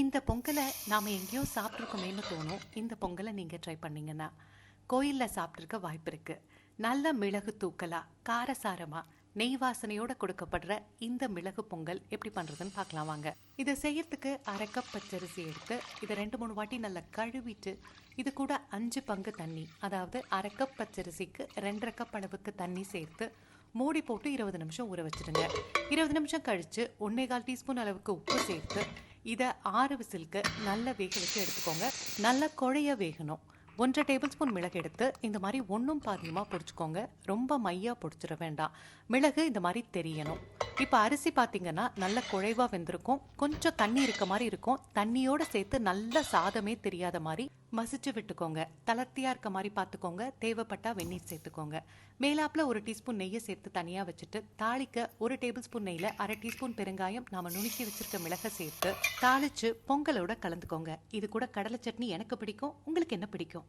இந்த பொங்கலை நாம் எங்கேயோ சாப்பிட்ருக்கோமேன்னு தோணும். இந்த பொங்கலை நீங்கள் ட்ரை பண்ணீங்கன்னா கோயிலில் சாப்பிட்ருக்க வாய்ப்பு இருக்குது. நல்ல மிளகு தூக்கலா காரசாரமாக நெய் வாசனையோடு கொடுக்கப்படுற இந்த மிளகு பொங்கல் எப்படி பண்ணுறதுன்னு பார்க்கலாம் வாங்க. இதை செய்யறதுக்கு அரை கப் பச்சரிசி எடுத்து இதை 2-3 வாட்டி நல்லா கழுவிட்டு இது கூட 5 பங்கு தண்ணி, அதாவது அரை கப் பச்சரிசிக்கு 2.5 கப் அளவுக்கு தண்ணி சேர்த்து மூடி போட்டு 20 நிமிஷம் ஊற வச்சுடுங்க. 20 நிமிஷம் கழித்து 1/4 டீஸ்பூன் அளவுக்கு உப்பு சேர்த்து இதை 6 விசிலுக்கு நல்ல வேக வச்சு எடுத்துக்கோங்க. நல்லா குழைய வேகணும். 1.5 டேபிள் ஸ்பூன் மிளகு எடுத்து இந்த மாதிரி ஒன்றும் பாதியமாக பொடிச்சுக்கோங்க. ரொம்ப மையாக பொடிச்சிட வேண்டாம். மிளகு இந்த மாதிரி தெரியணும். இப்போ அரிசி பார்த்தீங்கன்னா நல்ல குழைவாக வெந்திருக்கும். கொஞ்சம் தண்ணி இருக்க மாதிரி இருக்கும். தண்ணியோடு சேர்த்து நல்ல சாதமே தெரியாத மாதிரி மசிச்சு விட்டுக்கோங்க. தளர்த்தியாக இருக்க மாதிரி பார்த்துக்கோங்க. தேவைப்பட்டா வெந்நீர் சேர்த்துக்கோங்க. மேலாப்பில் 1 டீஸ்பூன் நெய்யை சேர்த்து தனியாக வச்சுட்டு தாளிக்க 1 டேபிள் ஸ்பூன் நெய்யில் அரை டீஸ்பூன் பெருங்காயம் நாம் நுணுக்கி வச்சிருக்க மிளகை சேர்த்து தாளித்து பொங்கலோட கலந்துக்கோங்க. இது கூட கடலை சட்னி எனக்கு பிடிக்கும். உங்களுக்கு என்ன பிடிக்கும்?